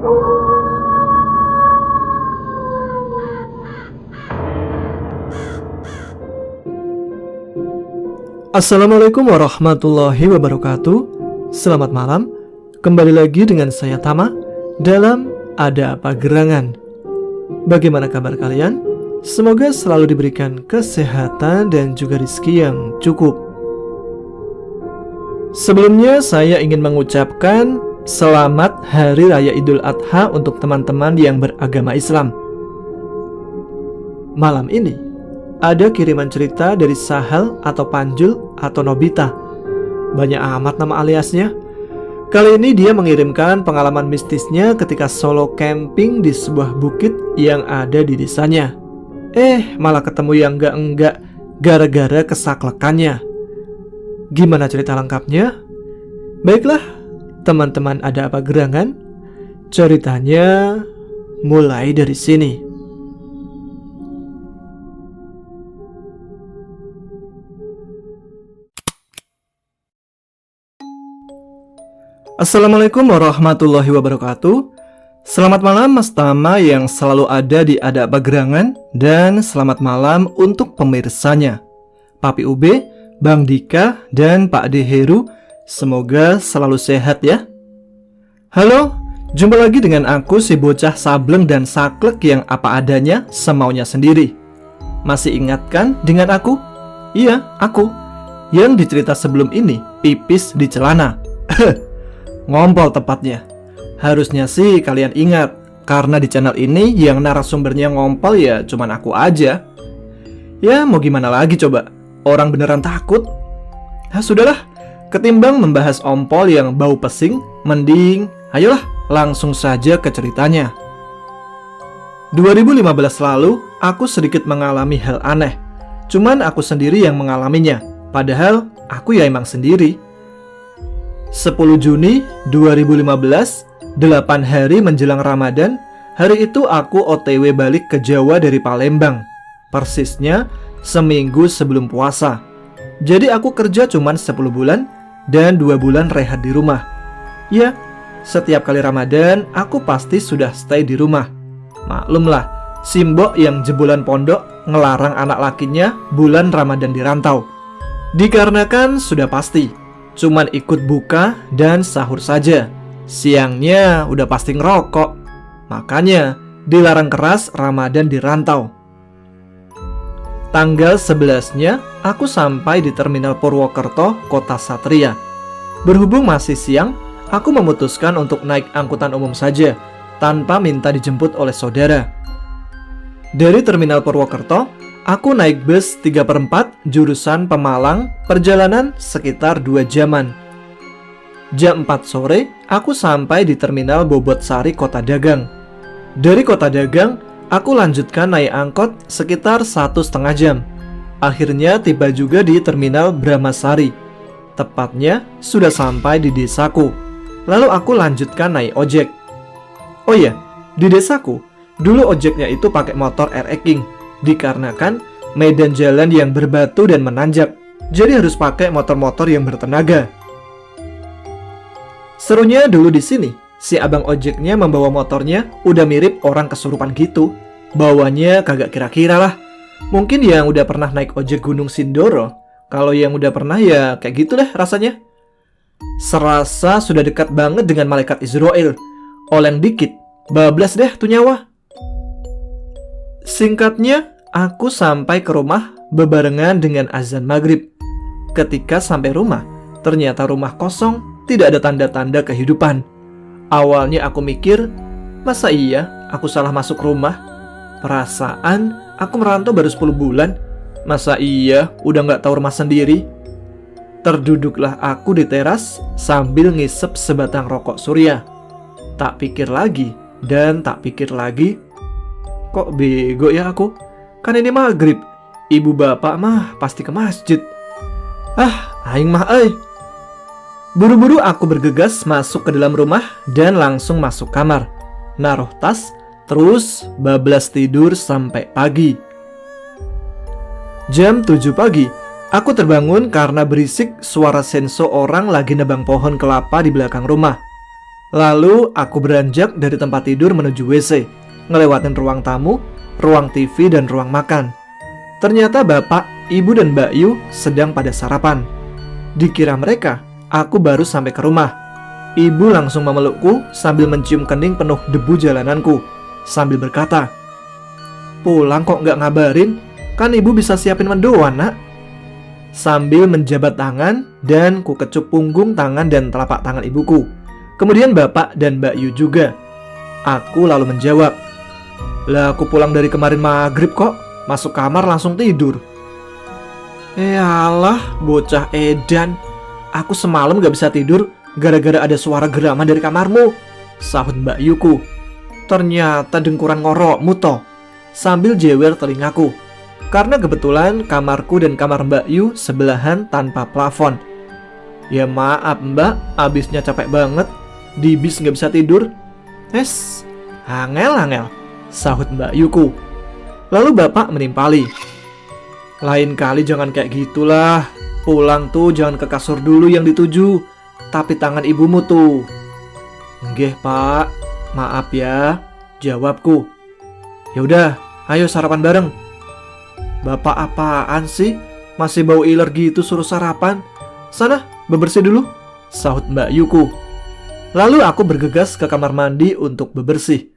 Assalamualaikum warahmatullahi wabarakatuh. Selamat malam. Kembali lagi dengan saya Tama dalam Ada Apa Gerangan. Bagaimana kabar kalian? Semoga selalu diberikan kesehatan dan juga rezeki yang cukup. Sebelumnya saya ingin mengucapkan selamat Hari Raya Idul Adha untuk teman-teman yang beragama Islam. Malam ini ada kiriman cerita dari Sahal atau Panjul atau Nobita. Banyak amat nama aliasnya. Kali ini dia mengirimkan pengalaman mistisnya ketika solo camping di sebuah bukit yang ada di desanya. Malah ketemu yang enggak gara-gara kesaklekannya. Gimana cerita lengkapnya? Baiklah, teman-teman Ada Apa Gerangan, ceritanya mulai dari sini. Assalamualaikum warahmatullahi wabarakatuh. Selamat malam Mas Tama yang selalu ada di Ada Apa Gerangan. Dan selamat malam untuk pemirsanya, Papi Ube, Bang Dika, dan Pak De Heru. Semoga selalu sehat ya. Halo, jumpa lagi dengan aku, si bocah sableng dan saklek yang apa adanya, semaunya sendiri. Masih ingat kan dengan aku? Iya, aku yang dicerita sebelum ini pipis di celana. Ngompol tepatnya. Harusnya sih kalian ingat, karena di channel ini yang narasumbernya ngompol ya cuman aku aja. Ya mau gimana lagi coba, orang beneran takut. Sudahlah, ketimbang membahas ompol yang bau pesing, mending ayolah langsung saja ke ceritanya. 2015 lalu, aku sedikit mengalami hal aneh. Cuman aku sendiri yang mengalaminya, padahal aku ya emang sendiri. 10 Juni 2015, 8 hari menjelang Ramadan. Hari itu aku OTW balik ke Jawa dari Palembang. Persisnya seminggu sebelum puasa. Jadi aku kerja cuman 10 bulan dan 2 bulan rehat di rumah. Ya, setiap kali Ramadan aku pasti sudah stay di rumah. Maklumlah, Simbok yang jebolan pondok ngelarang anak lakinya bulan Ramadan di rantau. Dikarenakan sudah pasti cuman ikut buka dan sahur saja. Siangnya udah pasti ngerokok. Makanya dilarang keras Ramadan di rantau. Tanggal 11-nya aku sampai di Terminal Purwokerto, Kota Satria. Berhubung masih siang, aku memutuskan untuk naik angkutan umum saja tanpa minta dijemput oleh saudara. Dari Terminal Purwokerto, aku naik bus 3/4 jurusan Pemalang, perjalanan sekitar 2 jaman. Jam 4 sore, aku sampai di Terminal Bobotsari, Kota Dagang. Dari Kota Dagang, aku lanjutkan naik angkot sekitar 1,5 jam. Akhirnya tiba juga di Terminal Bramasari. Tepatnya sudah sampai di desaku. Lalu aku lanjutkan naik ojek. Oh iya, di desaku, dulu ojeknya itu pakai motor RX King. Dikarenakan medan jalan yang berbatu dan menanjak, jadi harus pakai motor-motor yang bertenaga. Serunya dulu di sini, si abang ojeknya membawa motornya udah mirip orang kesurupan gitu. Bawanya kagak kira-kira lah. Mungkin yang udah pernah naik ojek Gunung Sindoro. Kalau yang udah pernah ya kayak gitu deh rasanya. Serasa sudah dekat banget dengan malaikat Israel. Oleng dikit, bablas deh tuh nyawa. Singkatnya, aku sampai ke rumah bebarengan dengan azan maghrib. Ketika sampai rumah, ternyata rumah kosong, tidak ada tanda-tanda kehidupan. Awalnya aku mikir, masa iya aku salah masuk rumah? Perasaan aku merantau baru 10 bulan. Masa iya udah gak tahu rumah sendiri? Terduduklah aku di teras sambil ngisep sebatang rokok surya. Tak pikir lagi dan tak pikir lagi. Kok bego ya aku? Kan ini maghrib. Ibu bapak mah pasti ke masjid. Aing mah Buru-buru aku bergegas masuk ke dalam rumah dan langsung masuk kamar. Naruh tas, terus bablas tidur sampai pagi. Jam 7 pagi, aku terbangun karena berisik suara senso orang lagi nebang pohon kelapa di belakang rumah. Lalu aku beranjak dari tempat tidur menuju WC, ngelewatin ruang tamu, ruang TV, dan ruang makan. Ternyata bapak, ibu, dan Mbak Yu sedang pada sarapan. Dikira mereka, aku baru sampai ke rumah. Ibu langsung memelukku sambil mencium kening penuh debu jalananku, sambil berkata, "Pulang kok nggak ngabarin? Kan ibu bisa siapin mendoan, nak." Sambil menjabat tangan dan ku kecup punggung tangan dan telapak tangan ibuku. Kemudian bapak dan Mbak Yu juga. Aku lalu menjawab, "Lah aku pulang dari kemarin maghrib kok, masuk kamar langsung tidur." Alah, bocah edan. Aku semalam gak bisa tidur gara-gara ada suara geraman dari kamarmu, sahut Mbak Yuku. Ternyata dengkuran ngorokmu toh, sambil jewer telingaku. Karena kebetulan kamarku dan kamar Mbak Yu sebelahan tanpa plafon. Ya maaf mbak, abisnya capek banget, di bis gak bisa tidur. Angel, sahut Mbak Yuku. Lalu bapak menimpali, "Lain kali jangan kayak gitulah. Pulang tuh jangan ke kasur dulu yang dituju, tapi tangan ibumu tuh." "Nggih pak, maaf ya," jawabku. "Yaudah, ayo sarapan bareng." "Bapak apaan sih? Masih bau iler gitu suruh sarapan. Sana, bebersih dulu," sahut Mbak Yuku. Lalu aku bergegas ke kamar mandi untuk bebersih.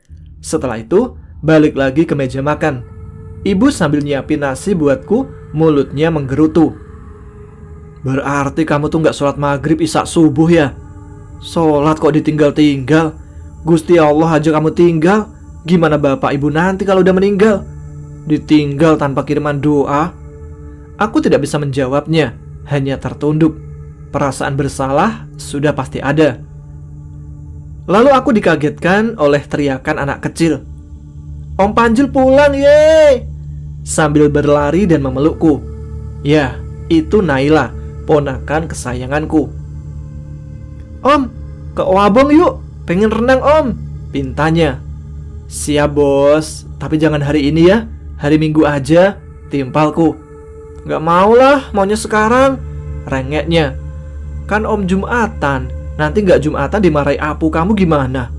Setelah itu, balik lagi ke meja makan. Ibu sambil nyiapin nasi buatku, mulutnya menggerutu. "Berarti kamu tuh gak sholat maghrib isya subuh ya? Sholat kok ditinggal-tinggal? Gusti Allah aja kamu tinggal, gimana bapak ibu nanti kalau udah meninggal? Ditinggal tanpa kiriman doa." Aku tidak bisa menjawabnya, hanya tertunduk. Perasaan bersalah sudah pasti ada. Lalu aku dikagetkan oleh teriakan anak kecil. "Om Panjil pulang, ye!" Sambil berlari dan memelukku. Ya, itu Naila, ponakan kesayanganku. "Om, ke Wabong yuk, pengen renang om," pintanya. "Siap bos, tapi jangan hari ini ya, hari Minggu aja," timpalku. "Gak maulah, maunya sekarang," rengeknya. "Kan om Jumatan, nanti gak Jumatan dimarahi apu kamu gimana?"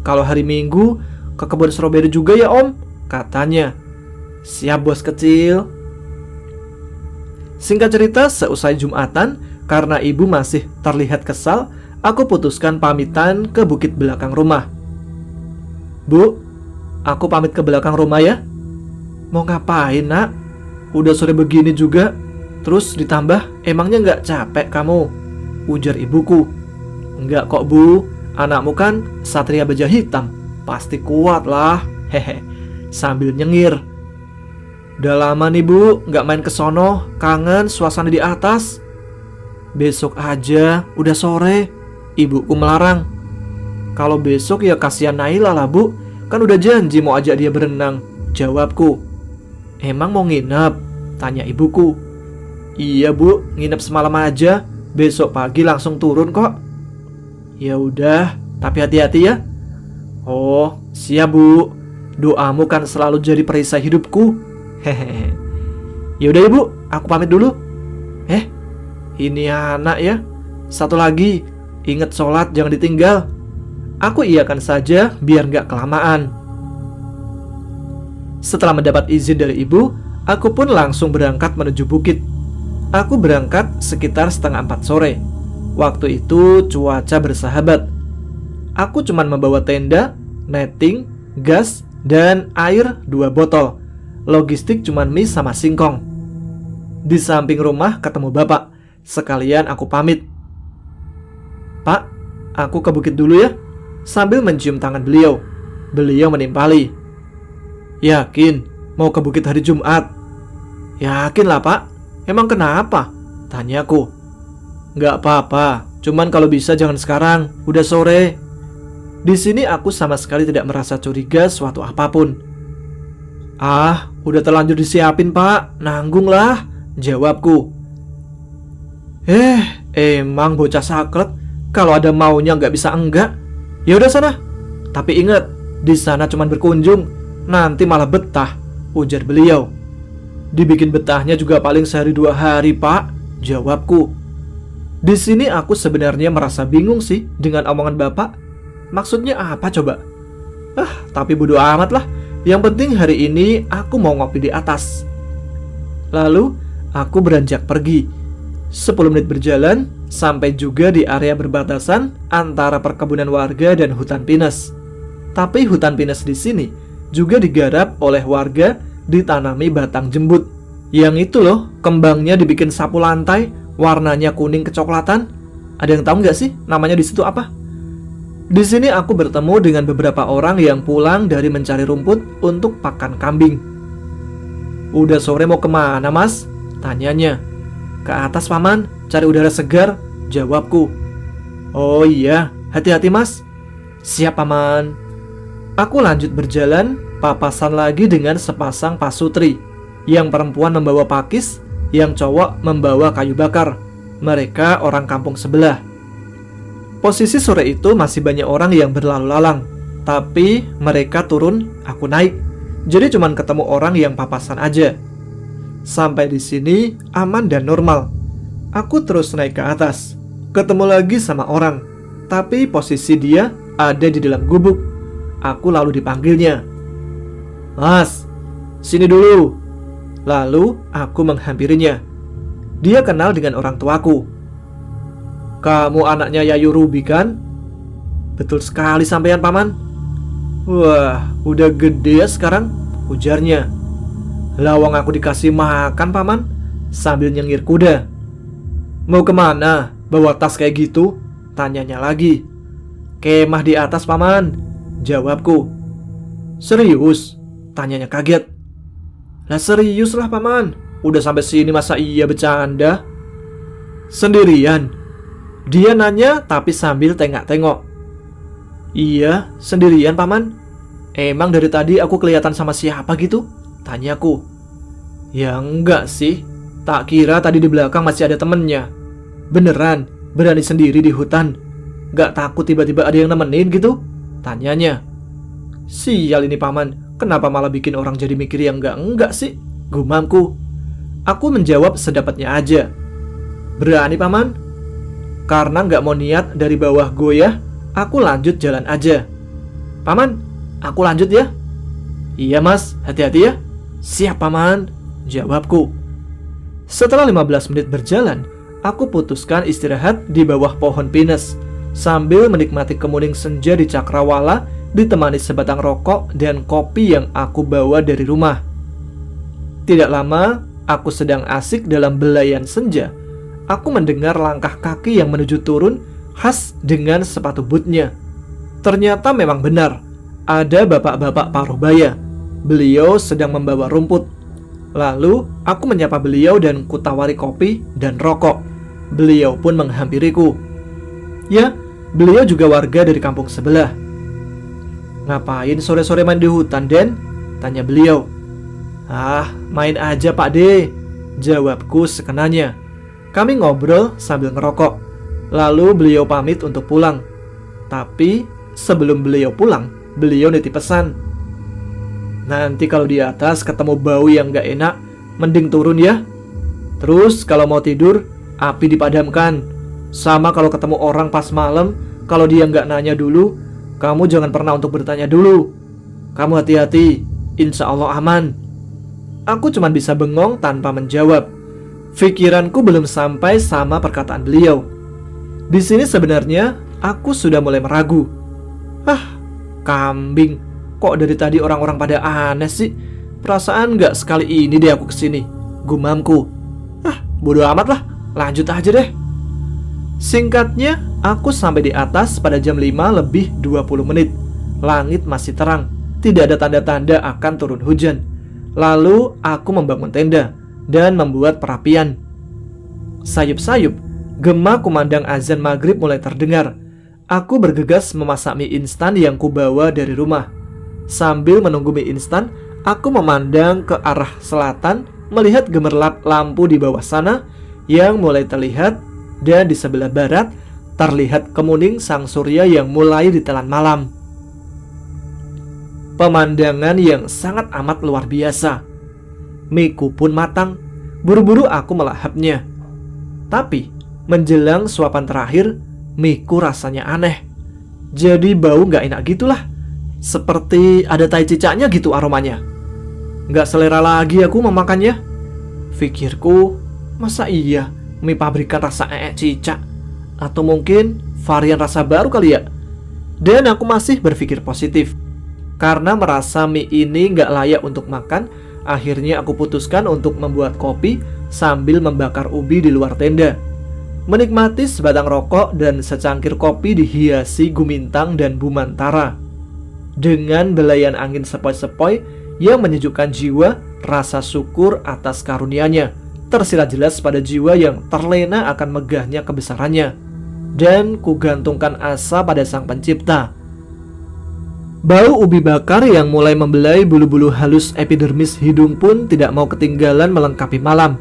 "Kalau hari Minggu ke kebun stroberi juga ya om," katanya. "Siap bos kecil." Singkat cerita, seusai Jumatan, karena ibu masih terlihat kesal, aku putuskan pamitan ke bukit belakang rumah. "Bu, aku pamit ke belakang rumah ya." "Mau ngapain nak? Udah sore begini juga. Terus ditambah, emangnya gak capek kamu?" ujar ibuku. "Enggak kok bu, anakmu kan satria baja hitam, pasti kuat lah," hehe, sambil nyengir. "Udah lama nih bu, gak main ke sono, kangen suasana di atas." "Besok aja, udah sore," ibuku melarang. "Kalau besok ya kasihan Naila lah bu, kan udah janji mau ajak dia berenang," jawabku. "Emang mau nginep?" tanya ibuku. "Iya bu, nginep semalam aja, besok pagi langsung turun kok." "Ya udah, tapi hati-hati ya." "Oh, siap bu. Doamu kan selalu jadi perisai hidupku." Hehehe. "Yaudah ibu, aku pamit dulu." Ini anak ya. Satu lagi, ingat sholat jangan ditinggal." Aku iyakan saja biar gak kelamaan. Setelah mendapat izin dari ibu, aku pun langsung berangkat menuju bukit. Aku berangkat sekitar 3:30 sore. Waktu itu cuaca bersahabat. Aku cuma membawa tenda, netting, gas, dan air 2 botol. Logistik cuma mie sama singkong. Di samping rumah ketemu bapak. Sekalian aku pamit. "Pak, aku ke bukit dulu ya," sambil mencium tangan beliau. Beliau menimpali. "Yakin mau ke bukit hari Jumat?" "Yakin lah pak. Emang kenapa?" tanyaku. "Gak apa-apa, cuman kalau bisa jangan sekarang, udah sore." Di sini aku sama sekali tidak merasa curiga suatu apapun. Udah terlanjur disiapin pak, nanggung lah," jawabku. Emang bocah saklek, kalau ada maunya nggak bisa enggak. "Ya udah sana. Tapi ingat, di sana cuma berkunjung, nanti malah betah," ujar beliau. "Dibikin betahnya juga paling sehari 2 hari pak," jawabku. Di sini aku sebenarnya merasa bingung sih dengan omongan bapak. Maksudnya apa coba? Tapi bodo amat lah. Yang penting hari ini aku mau ngopi di atas. Lalu aku beranjak pergi. 10 menit berjalan sampai juga di area berbatasan antara perkebunan warga dan hutan pinus. Tapi hutan pinus di sini juga digarap oleh warga, ditanami batang jembut. Yang itu loh, kembangnya dibikin sapu lantai, warnanya kuning kecoklatan. Ada yang tahu nggak sih namanya di situ apa? Di sini aku bertemu dengan beberapa orang yang pulang dari mencari rumput untuk pakan kambing. Udah sore mau kemana mas? Tanyanya. Ke atas paman, cari udara segar, jawabku. Oh iya, hati-hati mas. Siap paman. Aku lanjut berjalan, papasan lagi dengan sepasang pasutri. Yang perempuan membawa pakis, yang cowok membawa kayu bakar. Mereka orang kampung sebelah. Posisi sore itu masih banyak orang yang berlalu lalang. Tapi mereka turun, aku naik. Jadi cuman ketemu orang yang papasan aja. Sampai di sini aman dan normal. Aku terus naik ke atas. Ketemu lagi sama orang. Tapi posisi dia ada di dalam gubuk. Aku lalu dipanggilnya. Mas, sini dulu. Lalu aku menghampirinya. Dia kenal dengan orang tuaku. Kamu anaknya Yayu Ruby kan? Betul sekali sampean paman. Wah, udah gede ya sekarang, ujarnya. Lawang aku dikasih makan paman, sambil nyengir kuda. Mau kemana? Bawa tas kayak gitu? Tanyanya lagi. Kemah di atas paman, jawabku. Serius? Tanyanya kaget. Lah serius lah paman, udah sampai sini masa iya bercanda? Sendirian? Dia nanya tapi sambil tengok-tengok. Iya, sendirian paman. Emang dari tadi aku kelihatan sama siapa gitu? Tanyaku. Ya enggak sih, tak kira tadi di belakang masih ada temennya. Beneran, berani sendiri di hutan? Gak takut tiba-tiba ada yang nemenin gitu? Tanyanya. Sial ini paman, kenapa malah bikin orang jadi mikir yang enggak sih? Gumamku. Aku menjawab sedapatnya aja. Berani paman? Karena gak mau niat dari bawah goyah, aku lanjut jalan aja. Paman, aku lanjut ya? Iya mas, hati-hati ya. Siap paman, jawabku. Setelah 15 menit berjalan, aku putuskan istirahat di bawah pohon pinus sambil menikmati kemuning senja di Cakrawala, ditemani sebatang rokok dan kopi yang aku bawa dari rumah. Tidak lama, aku sedang asik dalam belayan senja. Aku mendengar langkah kaki yang menuju turun, khas dengan sepatu bootnya. Ternyata memang benar, ada bapak-bapak paruh-baya. Beliau sedang membawa rumput. Lalu aku menyapa beliau dan kutawari kopi dan rokok. Beliau pun menghampiriku. Ya, beliau juga warga dari kampung sebelah. Ngapain sore-sore main di hutan, Den? Tanya beliau. Main aja Pak De, jawabku sekenanya. Kami ngobrol sambil ngerokok. Lalu beliau pamit untuk pulang. Tapi sebelum beliau pulang, beliau nitip pesan. Nanti kalau di atas ketemu bau yang gak enak, mending turun ya. Terus kalau mau tidur, api dipadamkan. Sama kalau ketemu orang pas malam, kalau dia gak nanya dulu, kamu jangan pernah untuk bertanya dulu. Kamu hati-hati, insya Allah aman. Aku cuma bisa bengong tanpa menjawab. Pikiranku belum sampai sama perkataan beliau. Di sini sebenarnya aku sudah mulai meragu. Kambing. Kok dari tadi orang-orang pada aneh sih? Perasaan gak sekali ini deh aku kesini, gumamku. Bodo amat lah, lanjut aja deh. Singkatnya, aku sampai di atas pada jam 5 lebih 20 menit. Langit masih terang, tidak ada tanda-tanda akan turun hujan. Lalu aku membangun tenda dan membuat perapian. Sayup-sayup, gema kumandang azan maghrib mulai terdengar. Aku bergegas memasak mie instan yang kubawa dari rumah. Sambil menunggu mie instan, aku memandang ke arah selatan, melihat gemerlap lampu di bawah sana yang mulai terlihat, dan di sebelah barat terlihat kemuning sang surya yang mulai ditelan malam. Pemandangan yang sangat amat luar biasa. Mieku pun matang, buru-buru aku melahapnya. Tapi Menjelang suapan terakhir, miku rasanya aneh. Jadi bau gak enak gitulah. Seperti ada tai cicaknya gitu aromanya. Gak selera lagi aku memakannya. Pikirku, masa iya mie pabrikan rasa cicak? Atau mungkin varian rasa baru kali ya? Dan aku masih berpikir positif. Karena merasa mie ini gak layak untuk makan, akhirnya aku putuskan untuk membuat kopi sambil membakar ubi di luar tenda. Menikmati sebatang rokok dan secangkir kopi dihiasi gumintang dan bumantara. Dengan belayan angin sepoi-sepoi yang menyejukkan jiwa, rasa syukur atas karunia-Nya tersirat jelas pada jiwa yang terlena akan megahnya kebesarannya. Dan kugantungkan asa pada Sang Pencipta. Bau ubi bakar yang mulai membelai bulu-bulu halus epidermis hidung pun tidak mau ketinggalan melengkapi malam.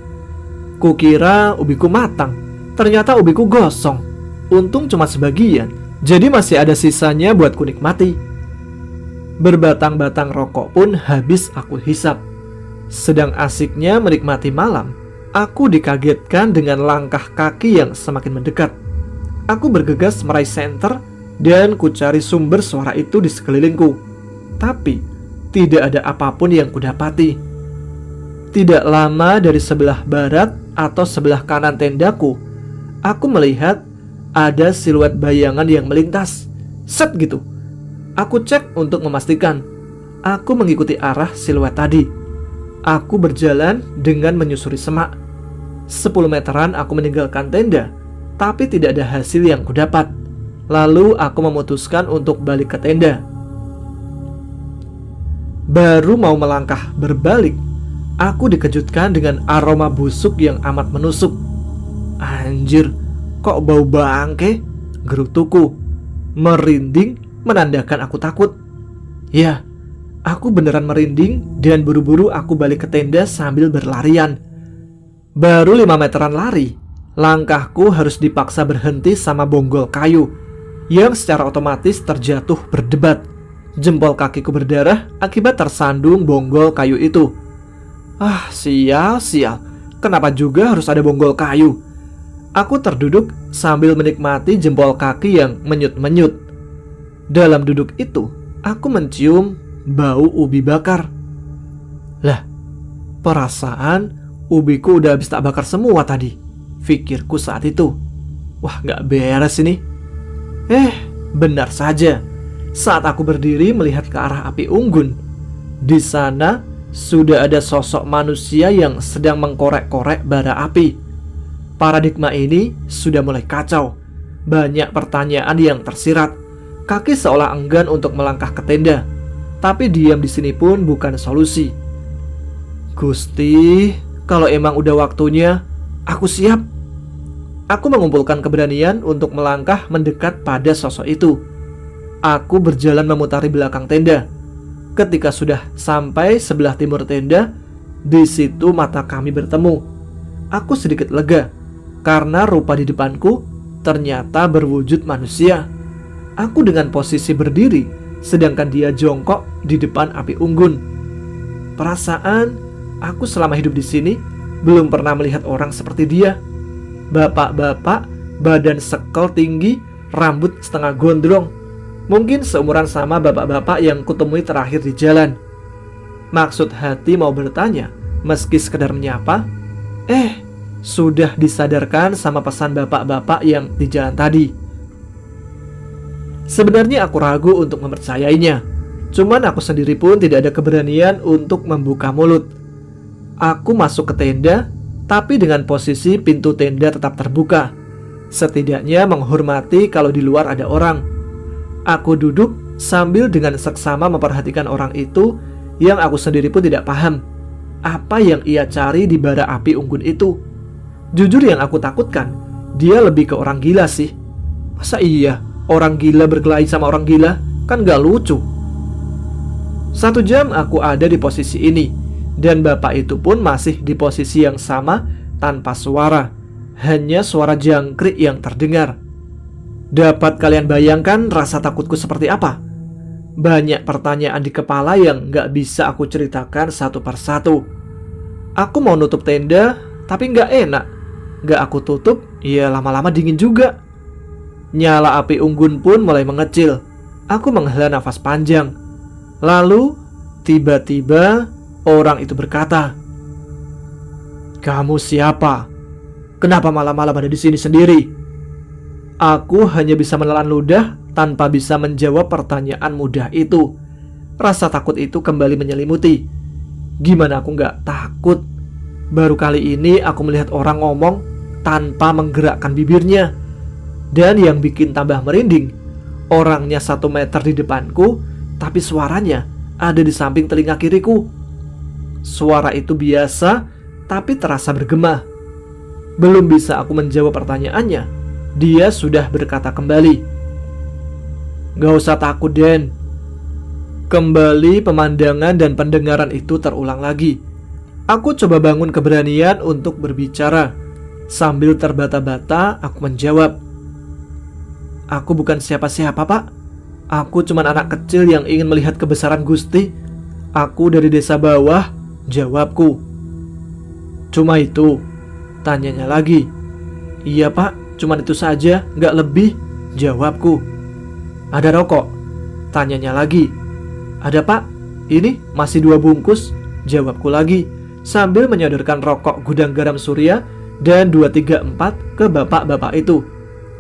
Kukira ubiku matang, ternyata ubiku gosong. Untung cuma sebagian, jadi masih ada sisanya buat kunikmati. Berbatang-batang rokok pun habis aku hisap. Sedang asiknya menikmati malam, aku dikagetkan dengan langkah kaki yang semakin mendekat. Aku bergegas meraih senter dan ku cari sumber suara itu di sekelilingku. Tapi tidak ada apapun yang kudapati. Tidak lama dari sebelah barat atau sebelah kanan tendaku, aku melihat ada siluet bayangan yang melintas. Set gitu. Aku cek untuk memastikan. Aku mengikuti arah siluet tadi. Aku berjalan dengan menyusuri semak. 10 meteran aku meninggalkan tenda, tapi tidak ada hasil yang kudapat. Lalu aku memutuskan untuk balik ke tenda. Baru mau melangkah berbalik, aku dikejutkan dengan aroma busuk yang amat menusuk. Anjir, kok bau bangke? Gerutuku. Merinding menandakan aku takut. Ya, aku beneran merinding dan buru-buru aku balik ke tenda sambil berlarian. Baru 5 meteran lari, langkahku harus dipaksa berhenti sama bonggol kayu yang secara otomatis terjatuh berdebat. Jempol kakiku berdarah akibat tersandung bonggol kayu itu. Ah, sial. Kenapa juga harus ada bonggol kayu? Aku terduduk sambil menikmati jempol kaki yang menyut-menyut. Dalam duduk itu, aku mencium bau ubi bakar. Lah, perasaan ubiku udah habis tak bakar semua tadi, pikirku saat itu. Wah, gak beres ini. Benar saja. Saat aku berdiri melihat ke arah api unggun, di sana sudah ada sosok manusia yang sedang mengkorek-korek bara api. Paradigma ini sudah mulai kacau. Banyak pertanyaan yang tersirat. Kaki seolah enggan untuk melangkah ke tenda, tapi diam di sini pun bukan solusi. Gusti, kalau emang udah waktunya, aku siap. Aku mengumpulkan keberanian untuk melangkah mendekat pada sosok itu. Aku berjalan memutari belakang tenda. Ketika sudah sampai sebelah timur tenda, di situ mata kami bertemu. Aku sedikit lega karena rupa di depanku ternyata berwujud manusia. Aku dengan posisi berdiri, sedangkan dia jongkok di depan api unggun. Perasaan aku selama hidup di sini belum pernah melihat orang seperti dia. Bapak-bapak, badan sekel tinggi, rambut setengah gondrong. Mungkin seumuran sama bapak-bapak yang kutemui terakhir di jalan. Maksud hati mau bertanya, meski sekedar menyapa, sudah disadarkan sama pesan bapak-bapak yang di jalan tadi. Sebenarnya aku ragu untuk mempercayainya. Cuman aku sendiri pun tidak ada keberanian untuk membuka mulut. Aku masuk ke tenda, tapi dengan posisi pintu tenda tetap terbuka. Setidaknya menghormati kalau di luar ada orang. Aku duduk sambil dengan seksama memperhatikan orang itu yang aku sendiri pun tidak paham apa yang ia cari di bara api unggun itu. Jujur yang aku takutkan, dia lebih ke orang gila sih. Masa iya orang gila berkelahi sama orang gila? Kan gak lucu. 1 jam aku ada di posisi ini, dan bapak itu pun masih di posisi yang sama tanpa suara. Hanya suara jangkrik yang terdengar. Dapat kalian bayangkan rasa takutku seperti apa? Banyak pertanyaan di kepala yang gak bisa aku ceritakan satu persatu. Aku mau nutup tenda, tapi gak enak. gak aku tutup, ya lama-lama dingin juga. Nyala api unggun pun mulai mengecil. Aku menghela nafas panjang. Lalu, tiba-tiba orang itu berkata, "Kamu siapa? Kenapa malam-malam ada di sini sendiri?" Aku hanya bisa menelan ludah tanpa bisa menjawab pertanyaan mudah itu. Rasa takut itu kembali menyelimuti. Gimana aku gak takut? Baru kali ini aku melihat orang ngomong tanpa menggerakkan bibirnya. Dan yang bikin tambah merinding, orangnya 1 meter di depanku, tapi suaranya ada di samping telinga kiriku. Suara itu biasa, tapi terasa bergema. Belum bisa aku menjawab pertanyaannya, dia sudah berkata kembali, "Gak usah takut, Den." Kembali pemandangan dan pendengaran itu terulang lagi. Aku coba bangun keberanian untuk berbicara. Sambil terbata-bata, aku menjawab, "Aku bukan siapa-siapa, Pak. Aku cuma anak kecil yang ingin melihat kebesaran Gusti. Aku dari desa bawah," jawabku. "Cuma itu?" tanyanya lagi. "Iya, Pak, cuma itu saja, gak lebih," jawabku. "Ada rokok?" tanyanya lagi. "Ada, Pak. Ini masih 2 bungkus," jawabku lagi, sambil menyodorkan rokok gudang garam Surya dan 234 ke bapak-bapak itu.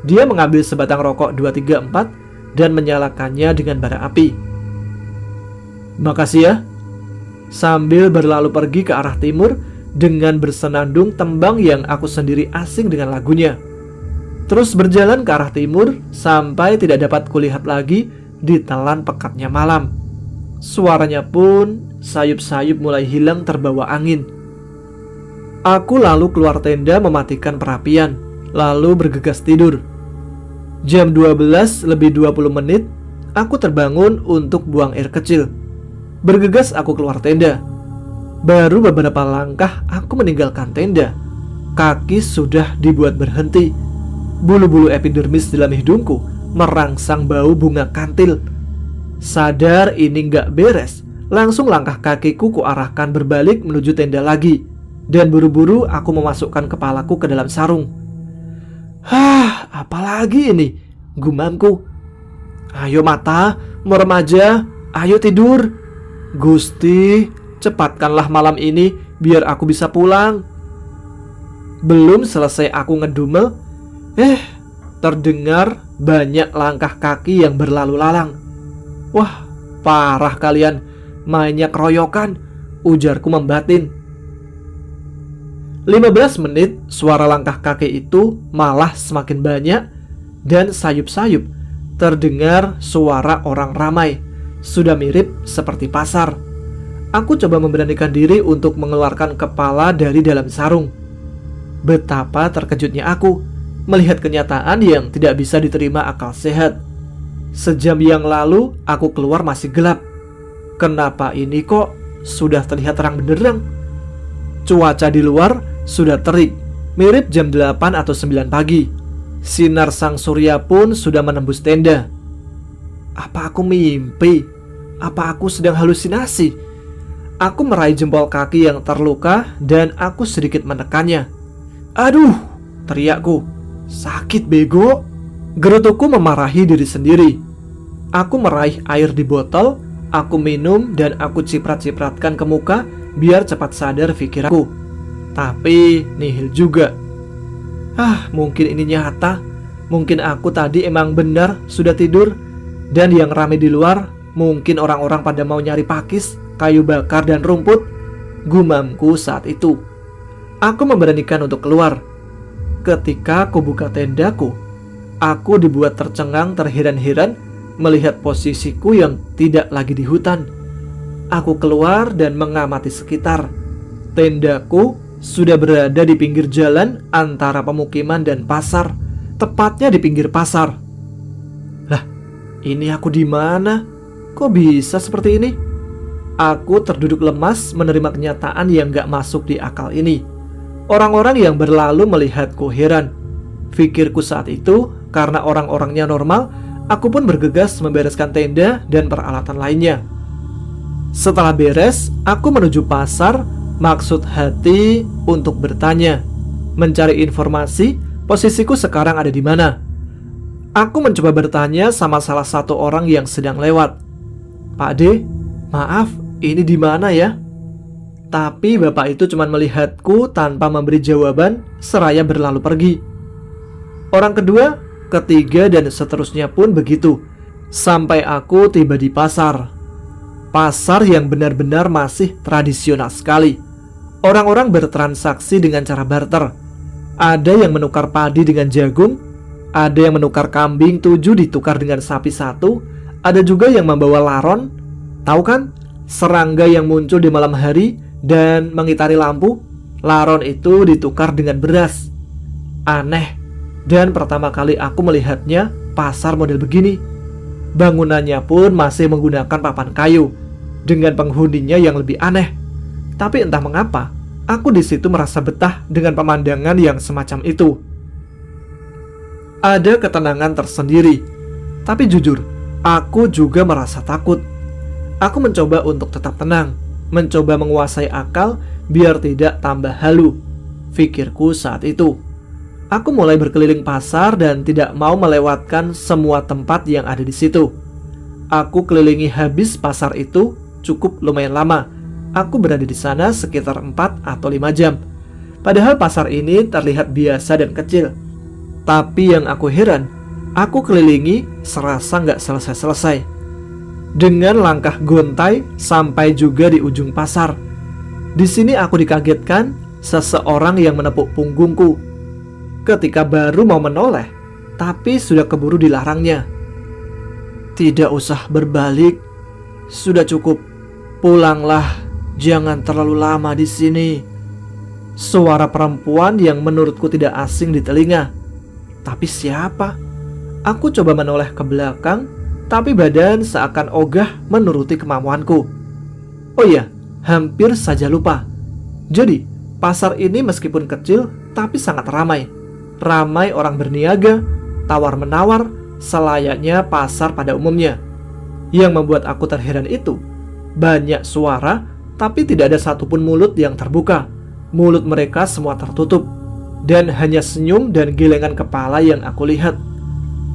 Dia mengambil sebatang rokok 234 dan menyalakannya dengan bara api. "Makasih ya." Sambil berlalu pergi ke arah timur dengan bersenandung tembang yang aku sendiri asing dengan lagunya. Terus berjalan ke arah timur sampai tidak dapat kulihat lagi ditelan pekatnya malam. Suaranya pun sayup-sayup mulai hilang terbawa angin. Aku lalu keluar tenda mematikan perapian, lalu bergegas tidur. Jam 12 lebih 20 menit, aku terbangun untuk buang air kecil. Bergegas aku keluar tenda. Baru beberapa langkah aku meninggalkan tenda, kaki sudah dibuat berhenti. Bulu-bulu epidermis dalam hidungku merangsang bau bunga kantil. Sadar ini gak beres, langsung langkah kakiku kuarahkan berbalik menuju tenda lagi. Dan buru-buru aku memasukkan kepalaku ke dalam sarung. Apalagi ini? Gumamku. "Ayo mata, mau remaja, ayo tidur. Gusti, cepatkanlah malam ini biar aku bisa pulang." Belum selesai aku ngedumel, terdengar banyak langkah kaki yang berlalu lalang. "Wah, parah kalian, mainnya keroyokan," ujarku membatin. 15 menit, suara langkah kaki itu malah semakin banyak dan sayup-sayup. Terdengar suara orang ramai, sudah mirip seperti pasar. Aku coba memberanikan diri untuk mengeluarkan kepala dari dalam sarung. Betapa terkejutnya aku melihat kenyataan yang tidak bisa diterima akal sehat. Sejam yang lalu aku keluar masih gelap. Kenapa ini kok sudah terlihat terang benderang? Cuaca di luar sudah terik, mirip jam 8 atau 9 pagi. Sinar sang surya pun sudah menembus tenda. Apa aku mimpi? Apa aku sedang halusinasi? Aku meraih jempol kaki yang terluka dan aku sedikit menekannya. "Aduh!" teriakku. "Sakit bego!" Gerutuku memarahi diri sendiri. Aku meraih air di botol, aku minum dan aku ciprat-cipratkan ke muka biar cepat sadar pikiranku. Tapi nihil juga. Mungkin ini nyata. Mungkin aku tadi emang benar sudah tidur. Dan yang ramai di luar mungkin orang-orang pada mau nyari pakis, kayu bakar dan rumput. Gumamku saat itu. Aku memberanikan untuk keluar. Ketika aku buka tendaku, aku dibuat tercengang terheran-heran melihat posisiku yang tidak lagi di hutan. Aku keluar dan mengamati sekitar. Tendaku sudah berada di pinggir jalan antara pemukiman dan pasar, tepatnya di pinggir pasar. Lah, ini aku di mana? Kok bisa seperti ini? Aku terduduk lemas menerima kenyataan yang gak masuk di akal ini. Orang-orang yang berlalu melihatku heran. Pikirku saat itu, karena orang-orangnya normal, aku pun bergegas membereskan tenda dan peralatan lainnya. Setelah beres, aku menuju pasar, maksud hati untuk bertanya, mencari informasi posisiku sekarang ada di mana. Aku mencoba bertanya sama salah satu orang yang sedang lewat. "Pak De, maaf, ini di mana ya?" Tapi bapak itu cuma melihatku tanpa memberi jawaban seraya berlalu pergi. Orang kedua, ketiga, dan seterusnya pun begitu. Sampai aku tiba di pasar. Pasar yang benar-benar masih tradisional sekali. Orang-orang bertransaksi dengan cara barter. Ada yang menukar padi dengan jagung, ada yang menukar kambing 7 ditukar dengan sapi 1, ada juga yang membawa laron. Tahu kan? Serangga yang muncul di malam hari dan mengitari lampu. Laron itu ditukar dengan beras. Aneh. Dan pertama kali aku melihatnya pasar model begini. Bangunannya pun masih menggunakan papan kayu dengan penghuninya yang lebih aneh. Tapi entah mengapa, aku di situ merasa betah dengan pemandangan yang semacam itu. Ada ketenangan tersendiri. Tapi jujur, aku juga merasa takut. Aku mencoba untuk tetap tenang, mencoba menguasai akal biar tidak tambah halu, pikirku saat itu. Aku mulai berkeliling pasar dan tidak mau melewatkan semua tempat yang ada di situ. Aku kelilingi habis pasar itu cukup lumayan lama. Aku berada di sana sekitar 4 atau 5 jam. Padahal pasar ini terlihat biasa dan kecil. Tapi yang aku heran, aku kelilingi serasa nggak selesai-selesai. Dengan langkah gontai sampai juga di ujung pasar. Di sini aku dikagetkan seseorang yang menepuk punggungku. Ketika baru mau menoleh, tapi sudah keburu dilarangnya. "Tidak usah berbalik, sudah cukup. Pulanglah, jangan terlalu lama di sini." Suara perempuan yang menurutku tidak asing di telinga. Tapi siapa? Aku coba menoleh ke belakang, tapi badan seakan ogah menuruti kemauanku. Oh iya, hampir saja lupa. Jadi, pasar ini meskipun kecil, tapi sangat ramai. Ramai orang berniaga, tawar-menawar, selayaknya pasar pada umumnya. Yang membuat aku terheran itu, banyak suara, tapi tidak ada satupun mulut yang terbuka. Mulut mereka semua tertutup, dan hanya senyum dan gelengan kepala yang aku lihat.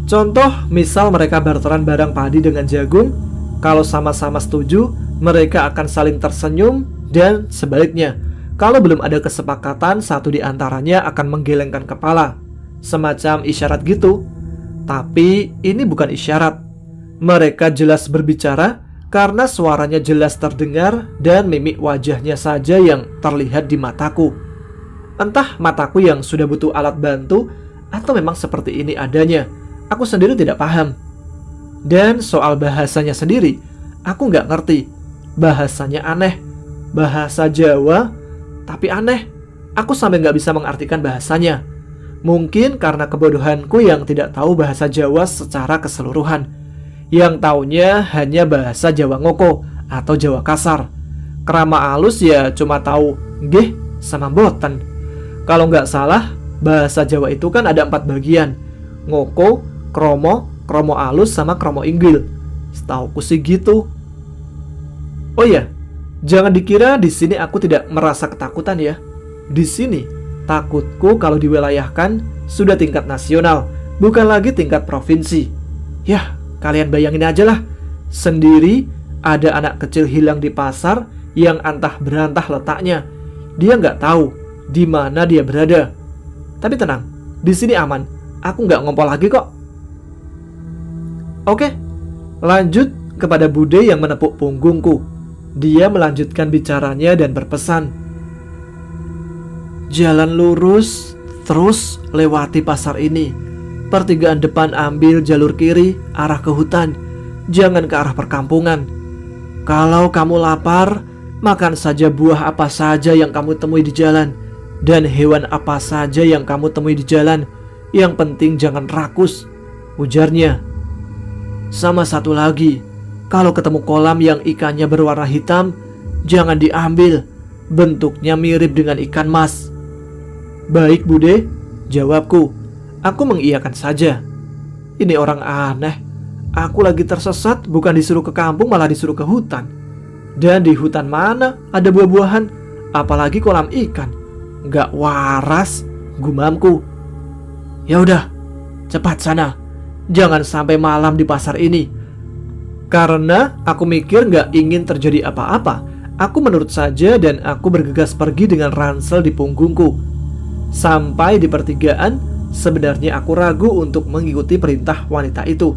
Contoh, misal mereka barteran barang padi dengan jagung. Kalau sama-sama setuju, mereka akan saling tersenyum, dan sebaliknya. Kalau belum ada kesepakatan, satu di antaranya akan menggelengkan kepala, semacam isyarat gitu. Tapi ini bukan isyarat. Mereka jelas berbicara karena suaranya jelas terdengar dan mimik wajahnya saja yang terlihat di mataku. Entah mataku yang sudah butuh alat bantu atau memang seperti ini adanya. Aku sendiri tidak paham. Dan soal bahasanya sendiri, aku nggak ngerti. Bahasanya aneh. Bahasa Jawa, tapi aneh. Aku sampai nggak bisa mengartikan bahasanya. Mungkin karena kebodohanku yang tidak tahu bahasa Jawa secara keseluruhan. Yang taunya hanya bahasa Jawa ngoko atau Jawa kasar. Kerama alus ya cuma tahu nggih sama boten. Kalau nggak salah, bahasa Jawa itu kan ada 4 bagian. Ngoko, kromo, kromo alus, sama kromo inggil. Setauku sih gitu. Oh iya, jangan dikira di sini aku tidak merasa ketakutan ya. Di sini, takutku kalau diwilayahkan sudah tingkat nasional, bukan lagi tingkat provinsi. Yah, kalian bayangin aja lah. Sendiri ada anak kecil hilang di pasar yang antah berantah letaknya. Dia nggak tahu di mana dia berada. Tapi tenang, di sini aman. Aku nggak ngompol lagi kok. Oke, lanjut kepada Bude yang menepuk punggungku. Dia melanjutkan bicaranya dan berpesan. "Jalan lurus, terus lewati pasar ini. Pertigaan depan ambil jalur kiri, arah ke hutan. Jangan ke arah perkampungan. Kalau kamu lapar, makan saja buah apa saja yang kamu temui di jalan. Dan hewan apa saja yang kamu temui di jalan. Yang penting jangan rakus," ujarnya. "Sama satu lagi, kalau ketemu kolam yang ikannya berwarna hitam, jangan diambil. Bentuknya mirip dengan ikan mas." "Baik Bude," jawabku. Aku mengiyakan saja. Ini orang aneh. Aku lagi tersesat, bukan disuruh ke kampung malah disuruh ke hutan. Dan di hutan mana ada buah-buahan, apalagi kolam ikan. Gak waras, gumamku. Ya udah, cepat sana. Jangan sampai malam di pasar ini. Karena aku mikir gak ingin terjadi apa-apa, aku menurut saja dan aku bergegas pergi dengan ransel di punggungku. Sampai di pertigaan, sebenarnya aku ragu untuk mengikuti perintah wanita itu.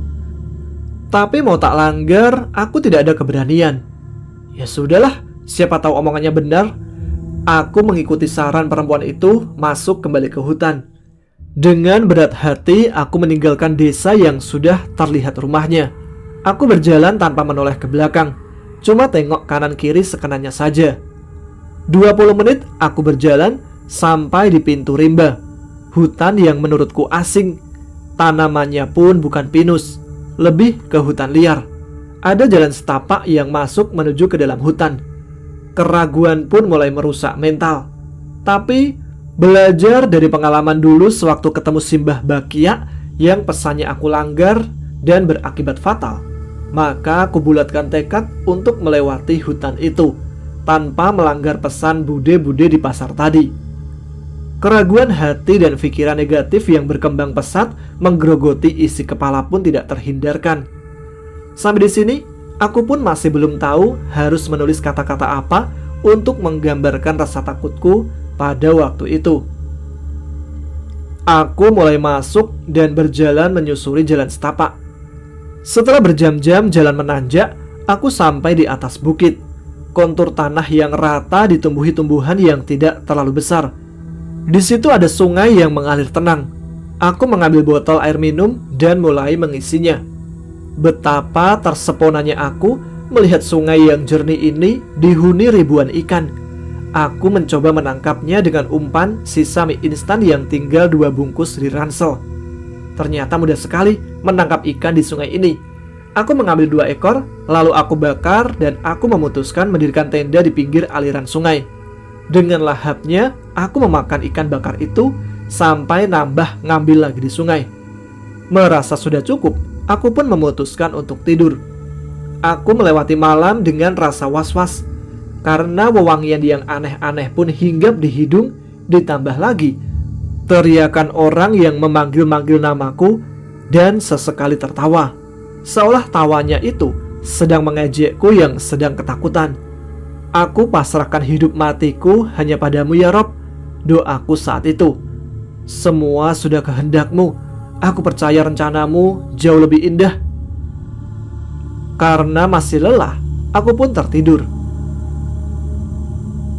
Tapi mau tak langgar, aku tidak ada keberanian. Ya sudahlah, siapa tahu omongannya benar. Aku mengikuti saran perempuan itu masuk kembali ke hutan. Dengan berat hati, aku meninggalkan desa yang sudah terlihat rumahnya. Aku berjalan tanpa menoleh ke belakang, cuma tengok kanan kiri sekenanya saja. 20 menit aku berjalan sampai di pintu rimba. Hutan yang menurutku asing. Tanamannya pun bukan pinus, lebih ke hutan liar. Ada jalan setapak yang masuk menuju ke dalam hutan. Keraguan pun mulai merusak mental. Tapi belajar dari pengalaman dulu sewaktu ketemu Simbah Bakia yang pesannya aku langgar dan berakibat fatal, maka aku bulatkan tekad untuk melewati hutan itu tanpa melanggar pesan bude-bude di pasar tadi. Keraguan hati dan pikiran negatif yang berkembang pesat menggerogoti isi kepala pun tidak terhindarkan. Sampai di sini, aku pun masih belum tahu harus menulis kata-kata apa untuk menggambarkan rasa takutku pada waktu itu. Aku mulai masuk dan berjalan menyusuri jalan setapak. Setelah berjam-jam jalan menanjak, aku sampai di atas bukit. Kontur tanah yang rata ditumbuhi tumbuhan yang tidak terlalu besar. Di situ ada sungai yang mengalir tenang. Aku mengambil botol air minum dan mulai mengisinya. Betapa terseponanya aku melihat sungai yang jernih ini dihuni ribuan ikan. Aku mencoba menangkapnya dengan umpan sisa mie instan yang tinggal 2 bungkus di ransel. Ternyata mudah sekali menangkap ikan di sungai ini. Aku mengambil 2 ekor, lalu aku bakar dan aku memutuskan mendirikan tenda di pinggir aliran sungai. Dengan lahapnya, aku memakan ikan bakar itu sampai nambah ngambil lagi di sungai. Merasa sudah cukup, aku pun memutuskan untuk tidur. Aku melewati malam dengan rasa was-was, karena wewangian yang aneh-aneh pun hinggap di hidung. Ditambah lagi teriakan orang yang memanggil-manggil namaku dan sesekali tertawa, seolah tawanya itu sedang mengejekku yang sedang ketakutan. Aku pasrahkan hidup matiku hanya padamu ya Rob, doaku saat itu. Semua sudah kehendakmu. Aku percaya rencanamu jauh lebih indah. Karena masih lelah, aku pun tertidur.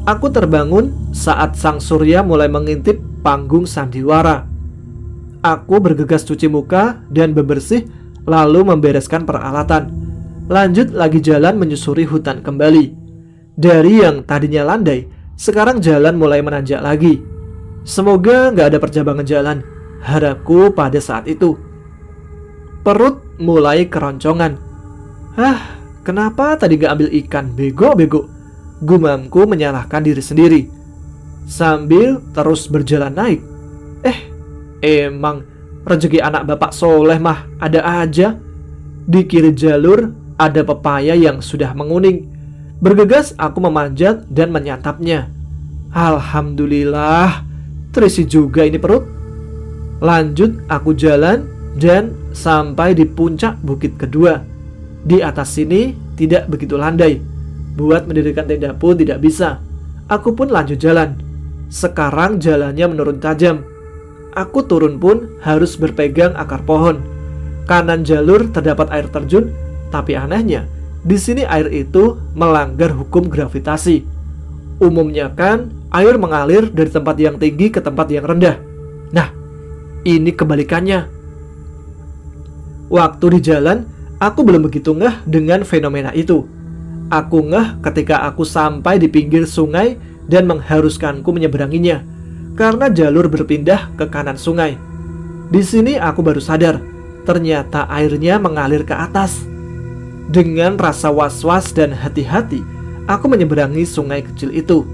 Aku terbangun saat sang surya mulai mengintip panggung sandiwara. Aku bergegas cuci muka dan bebersih, lalu membereskan peralatan. Lanjut lagi jalan menyusuri hutan kembali. Dari yang tadinya landai, sekarang jalan mulai menanjak lagi. Semoga gak ada percabangan jalan, harapku pada saat itu. Perut mulai keroncongan. Kenapa tadi gak ambil ikan? Bego. Gumamku menyalahkan diri sendiri sambil terus berjalan naik. Emang rezeki anak bapak soleh mah ada aja. Di kiri jalur ada pepaya yang sudah menguning. Bergegas aku memanjat dan menyantapnya. Alhamdulillah, terisi juga ini perut. Lanjut aku jalan dan sampai di puncak bukit kedua. Di atas sini tidak begitu landai. Buat mendirikan tenda pun tidak bisa. Aku pun lanjut jalan. Sekarang jalannya menurun tajam. Aku turun pun harus berpegang akar pohon. Kanan jalur terdapat air terjun, tapi anehnya di sini air itu melanggar hukum gravitasi. Umumnya kan air mengalir dari tempat yang tinggi ke tempat yang rendah. Nah, ini kebalikannya. Waktu di jalan, aku belum begitu ngeh dengan fenomena itu. Aku ngeh ketika aku sampai di pinggir sungai dan mengharuskanku menyeberanginya, karena jalur berpindah ke kanan sungai. Di sini aku baru sadar, ternyata airnya mengalir ke atas. Dengan rasa was-was dan hati-hati, aku menyeberangi sungai kecil itu.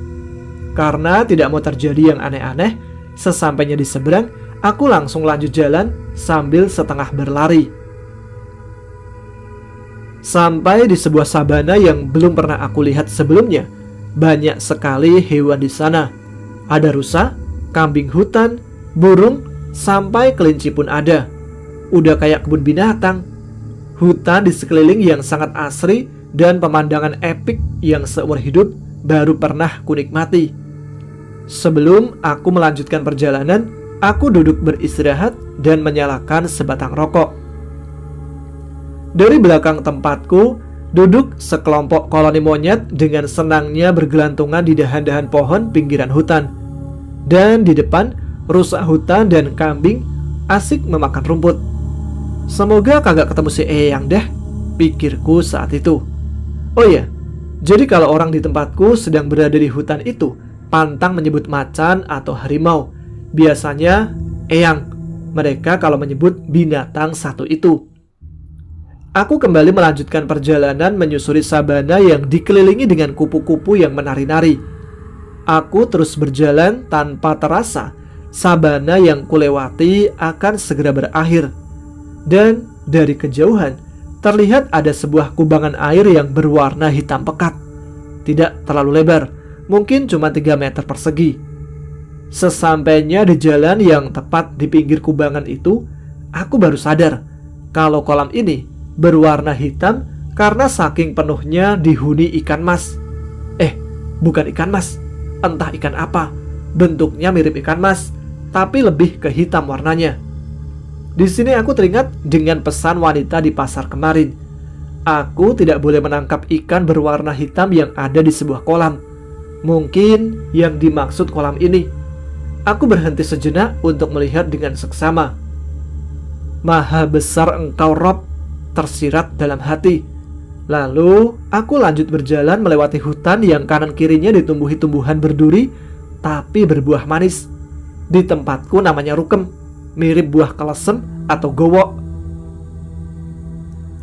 Karena tidak mau terjadi yang aneh-aneh, sesampainya di seberang, aku langsung lanjut jalan sambil setengah berlari. Sampai di sebuah sabana yang belum pernah aku lihat sebelumnya. Banyak sekali hewan di sana. Ada rusa, kambing hutan, burung, sampai kelinci pun ada. Udah kayak kebun binatang. Hutan di sekeliling yang sangat asri dan pemandangan epik yang seumur hidup baru pernah kunikmati. Sebelum aku melanjutkan perjalanan, aku duduk beristirahat dan menyalakan sebatang rokok. Dari belakang tempatku, duduk sekelompok koloni monyet dengan senangnya bergelantungan di dahan-dahan pohon pinggiran hutan. Dan di depan, rusa hutan dan kambing asik memakan rumput. Semoga kagak ketemu si Eyang deh, pikirku saat itu. Oh iya, jadi kalau orang di tempatku sedang berada di hutan itu pantang menyebut macan atau harimau. Biasanya Eyang, mereka kalau menyebut binatang satu itu. Aku kembali melanjutkan perjalanan menyusuri sabana yang dikelilingi dengan kupu-kupu yang menari-nari. Aku terus berjalan tanpa terasa sabana yang kulewati akan segera berakhir. Dan dari kejauhan terlihat ada sebuah kubangan air yang berwarna hitam pekat. Tidak terlalu lebar, mungkin cuma 3 meter persegi. Sesampainya di jalan yang tepat di pinggir kubangan itu, aku baru sadar kalau kolam ini berwarna hitam karena saking penuhnya dihuni ikan mas. Bukan ikan mas, entah ikan apa. Bentuknya mirip ikan mas, tapi lebih ke hitam warnanya. Di sini aku teringat dengan pesan wanita di pasar kemarin. Aku tidak boleh menangkap ikan berwarna hitam yang ada di sebuah kolam. Mungkin yang dimaksud kolam ini. Aku berhenti sejenak untuk melihat dengan seksama. Maha besar engkau Rob, tersirat dalam hati. Lalu aku lanjut berjalan melewati hutan yang kanan kirinya ditumbuhi tumbuhan berduri tapi berbuah manis. Di tempatku namanya rukem, mirip buah kelesem atau gowok.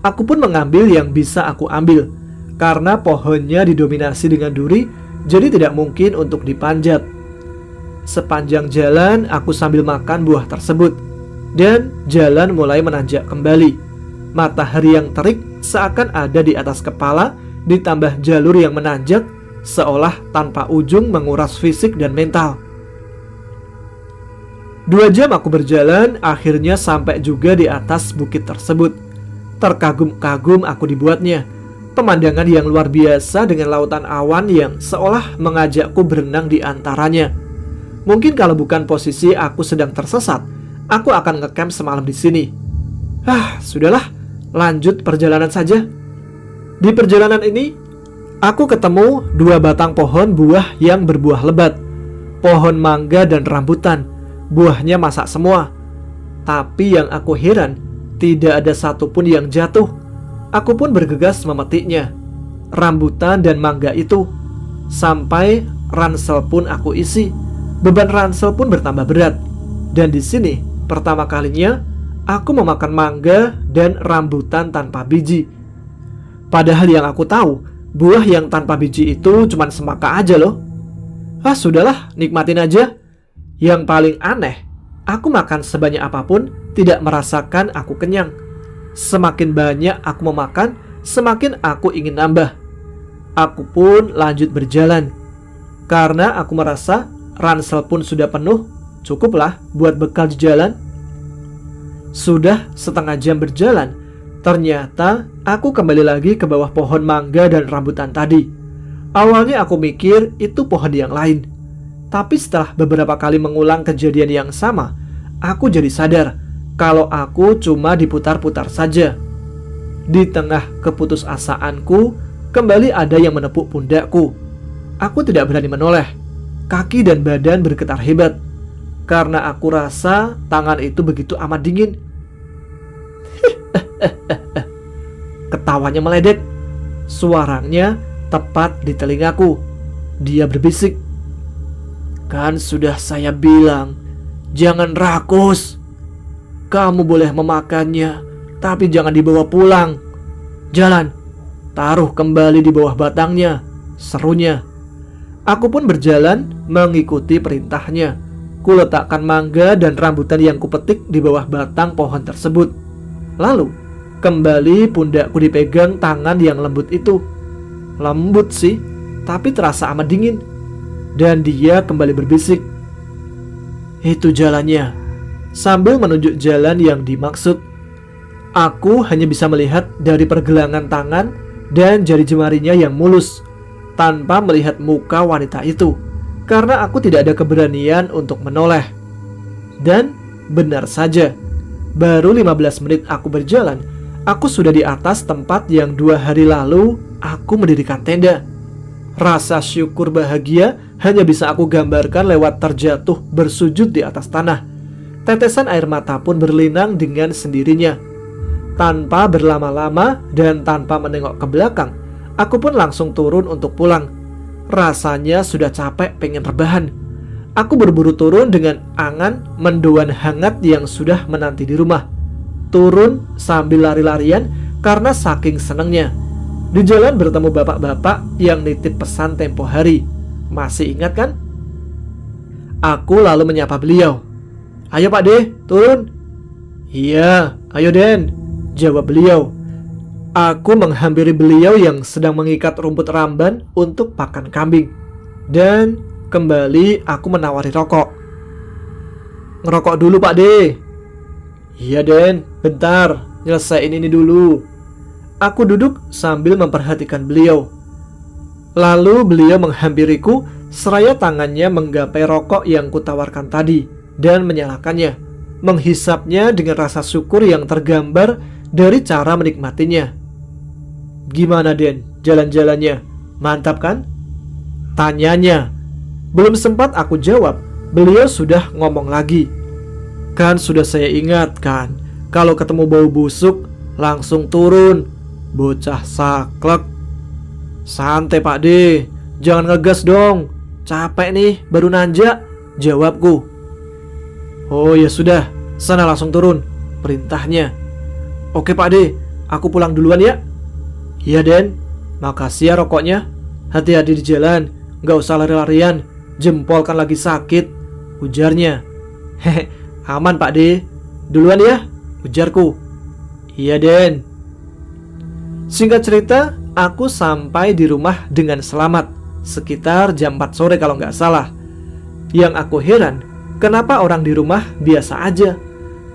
Aku pun mengambil yang bisa aku ambil. Karena pohonnya didominasi dengan duri, jadi tidak mungkin untuk dipanjat. Sepanjang jalan aku sambil makan buah tersebut. Dan jalan mulai menanjak kembali. Matahari yang terik seakan ada di atas kepala, ditambah jalur yang menanjak, seolah tanpa ujung menguras fisik dan mental. 2 jam aku berjalan, akhirnya sampai juga di atas bukit tersebut. Terkagum-kagum aku dibuatnya. Pemandangan yang luar biasa dengan lautan awan yang seolah mengajakku berenang di antaranya. Mungkin kalau bukan posisi aku sedang tersesat, aku akan ngecamp semalam di sini. Sudahlah, lanjut perjalanan saja. Di perjalanan ini, aku ketemu 2 batang pohon buah yang berbuah lebat. Pohon mangga dan rambutan. Buahnya masak semua. Tapi yang aku heran, tidak ada satupun yang jatuh. Aku pun bergegas memetiknya, rambutan dan mangga itu. Sampai ransel pun aku isi. Beban ransel pun bertambah berat. Dan di sini pertama kalinya aku memakan mangga dan rambutan tanpa biji. Padahal yang aku tahu, buah yang tanpa biji itu cuma semangka aja loh. Sudahlah, nikmatin aja. Yang paling aneh, aku makan sebanyak apapun tidak merasakan aku kenyang. Semakin banyak aku memakan, semakin aku ingin nambah. Aku pun lanjut berjalan. Karena aku merasa ransel pun sudah penuh, cukuplah buat bekal di jalan. Sudah setengah jam berjalan, ternyata aku kembali lagi ke bawah pohon mangga dan rambutan tadi. Awalnya aku mikir itu pohon yang lain. Tapi setelah beberapa kali mengulang kejadian yang sama, aku jadi sadar kalau aku cuma diputar-putar saja. Di tengah keputusasaanku, kembali ada yang menepuk pundakku. Aku tidak berani menoleh. Kaki dan badan bergetar hebat. Karena aku rasa tangan itu begitu amat dingin. Ketawanya meledek. Suaranya tepat di telingaku. Dia berbisik, "Kan sudah saya bilang, jangan rakus. Kamu boleh memakannya, tapi jangan dibawa pulang. Jalan, taruh kembali di bawah batangnya," serunya. Aku pun berjalan mengikuti perintahnya. Kuletakkan mangga dan rambutan yang kupetik di bawah batang pohon tersebut. Lalu, kembali pundakku dipegang tangan yang lembut itu. Lembut sih, tapi terasa amat dingin. Dan dia kembali berbisik, Itu jalannya. Sambil menunjuk jalan yang dimaksud. Aku hanya bisa melihat dari pergelangan tangan dan jari jemarinya yang mulus, tanpa melihat muka wanita itu, karena aku tidak ada keberanian untuk menoleh. Dan benar saja, baru 15 menit aku berjalan, aku sudah di atas tempat yang 2 hari lalu aku mendirikan tenda. Rasa syukur bahagia hanya bisa aku gambarkan lewat terjatuh bersujud di atas tanah. Tetesan air mata pun berlinang dengan sendirinya. Tanpa berlama-lama dan tanpa menengok ke belakang, aku pun langsung turun untuk pulang. Rasanya sudah capek, pengen rebahan. Aku berburu turun dengan angan mendoan hangat yang sudah menanti di rumah. Turun sambil lari-larian karena saking senengnya. Di jalan bertemu bapak-bapak yang nitip pesan tempo hari. Masih ingat kan? Aku lalu menyapa beliau. "Ayo Pak De, turun." "Iya, ayo Den," jawab beliau. Aku menghampiri beliau yang sedang mengikat rumput ramban untuk pakan kambing. Dan kembali aku menawari rokok. "Ngerokok dulu Pak De." "Iya Den, bentar, nyelesain ini dulu." Aku duduk sambil memperhatikan beliau. Lalu beliau menghampiriku seraya tangannya menggapai rokok yang kutawarkan tadi dan menyalakannya, menghisapnya dengan rasa syukur yang tergambar dari cara menikmatinya. "Gimana Den, jalan-jalannya? Mantap kan?" tanyanya. Belum sempat aku jawab, beliau sudah ngomong lagi. "Kan sudah saya ingatkan, kalau ketemu bau busuk langsung turun. Bocah saklek." "Santai Pak De, jangan ngegas dong. Capek nih, baru nanjak," jawabku. "Oh ya sudah, sana langsung turun," perintahnya. "Oke Pak De, aku pulang duluan ya." "Iya Den, makasih ya rokoknya. Hati-hati di jalan, gak usah lari-larian, jempol kan lagi sakit," ujarnya. "Hehe, aman Pak De, duluan ya," ujarku. "Iya Den." Singkat cerita, aku sampai di rumah dengan selamat sekitar jam 4 sore kalau nggak salah. Yang aku heran, kenapa orang di rumah biasa aja,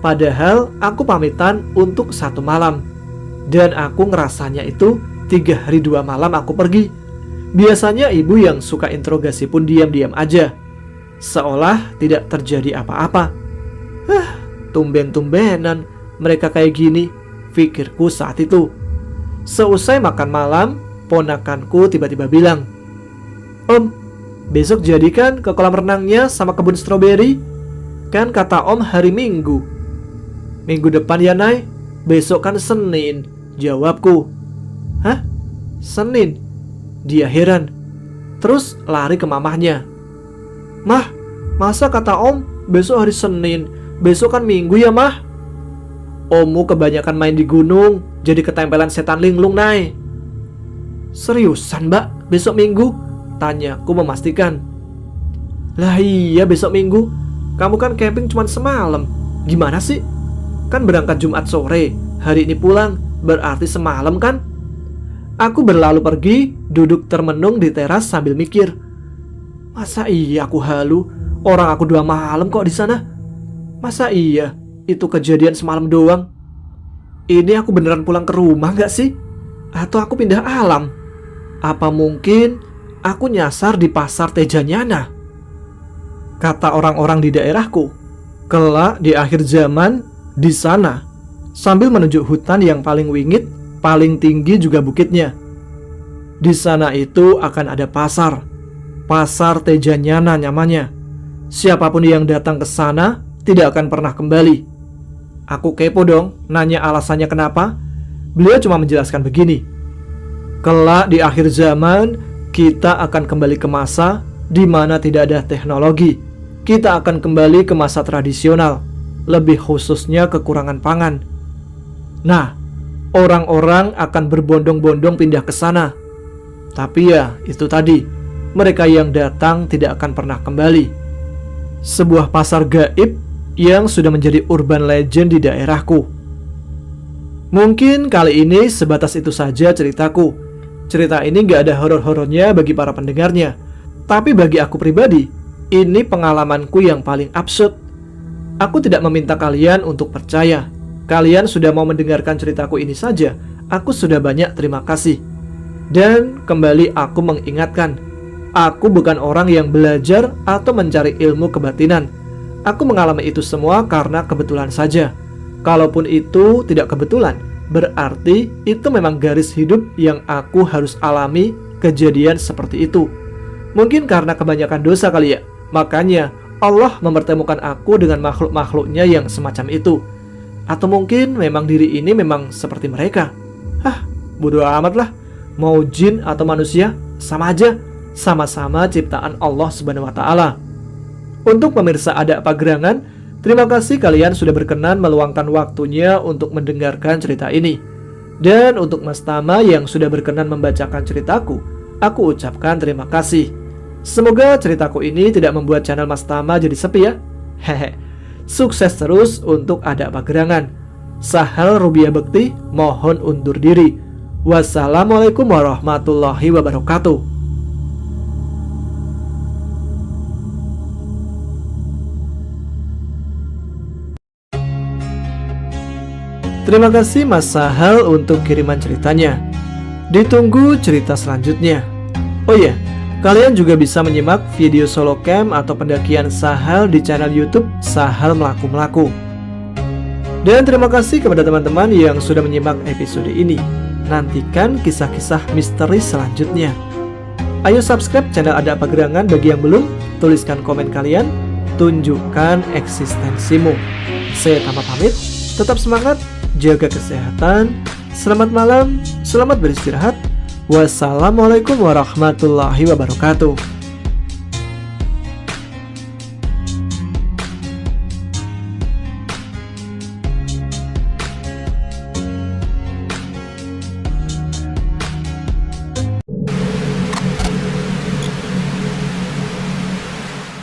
padahal aku pamitan untuk 1 malam. Dan aku ngerasanya itu 3 hari 2 malam aku pergi. Biasanya ibu yang suka interogasi pun diam-diam aja, seolah tidak terjadi apa-apa. Tumben-tumbenan mereka kayak gini, pikirku saat itu. Seusai makan malam, ponakanku tiba-tiba bilang, "Om, besok jadi kan ke kolam renangnya sama kebun stroberi? Kan kata Om hari Minggu." "Minggu depan ya Nay, besok kan Senin," jawabku. "Hah? Senin?" Dia heran, terus lari ke mamahnya. "Mah, masa kata Om besok hari Senin, besok kan Minggu ya Mah?" "Ommu kebanyakan main di gunung, jadi ketempelan setan linglung Nay." "Seriusan Mbak, besok Minggu?" tanyaku memastikan. "Lah iya besok Minggu, kamu kan camping cuma semalam. Gimana sih? Kan berangkat Jumat sore, hari ini pulang, berarti semalam kan?" Aku berlalu pergi, duduk termenung di teras sambil mikir. Masa iya aku halu? Orang aku 2 malam kok di sana. Masa iya itu kejadian semalam doang? Ini aku beneran pulang ke rumah gak sih? Atau aku pindah alam? Apa mungkin aku nyasar di pasar Tejanyana? Kata orang-orang di daerahku, kelak di akhir zaman di sana, sambil menunjuk hutan yang paling wingit, paling tinggi juga bukitnya. Di sana itu akan ada pasar, pasar Tejanyana namanya. Siapapun yang datang ke sana tidak akan pernah kembali. Aku kepo dong, nanya alasannya kenapa. Beliau cuma menjelaskan begini. Kelak di akhir zaman, kita akan kembali ke masa di mana tidak ada teknologi. Kita akan kembali ke masa tradisional, lebih khususnya kekurangan pangan. Nah, orang-orang akan berbondong-bondong pindah ke sana. Tapi ya, itu tadi, mereka yang datang tidak akan pernah kembali. Sebuah pasar gaib yang sudah menjadi urban legend di daerahku. Mungkin kali ini sebatas itu saja ceritaku. Cerita ini gak ada horor-horornya bagi para pendengarnya, tapi bagi aku pribadi, ini pengalamanku yang paling absurd Aku tidak meminta kalian untuk percaya. Kalian sudah mau mendengarkan ceritaku ini saja. Aku sudah banyak terima kasih. Dan kembali aku mengingatkan, aku bukan orang yang belajar atau mencari ilmu kebatinan. Aku mengalami itu semua karena kebetulan saja. Kalaupun itu tidak kebetulan, berarti itu memang garis hidup yang aku harus alami kejadian seperti itu. Mungkin karena kebanyakan dosa kali ya. Makanya Allah mempertemukan aku dengan makhluk-makhluknya yang semacam itu. Atau mungkin memang diri ini memang seperti mereka. Bodoh amat lah. Mau jin atau manusia, sama aja. Sama-sama ciptaan Allah Subhanahu wa Ta'ala. Untuk pemirsa Ada Apa Gerangan, terima kasih kalian sudah berkenan meluangkan waktunya untuk mendengarkan cerita ini. Dan untuk Mas Tama yang sudah berkenan membacakan ceritaku, aku ucapkan terima kasih. Semoga ceritaku ini tidak membuat channel Mas Tama jadi sepi ya. Hehe. Sukses terus untuk Ada Apa Gerangan. Sahal Rubiah Bekti mohon undur diri. Wassalamualaikum warahmatullahi wabarakatuh. Terima kasih Mas Sahal untuk kiriman ceritanya. Ditunggu cerita selanjutnya. Oh iya, kalian juga bisa menyimak video solo camp atau pendakian Sahal di channel YouTube Sahal Melaku-Melaku. Dan terima kasih kepada teman-teman yang sudah menyimak episode ini. Nantikan kisah-kisah misteri selanjutnya. Ayo subscribe channel Ada Apa Gerangan bagi yang belum. Tuliskan komen kalian. Tunjukkan eksistensimu. Saya Tama pamit. Tetap semangat. Jaga kesehatan. Selamat malam. Selamat beristirahat. Wassalamualaikum warahmatullahi wabarakatuh.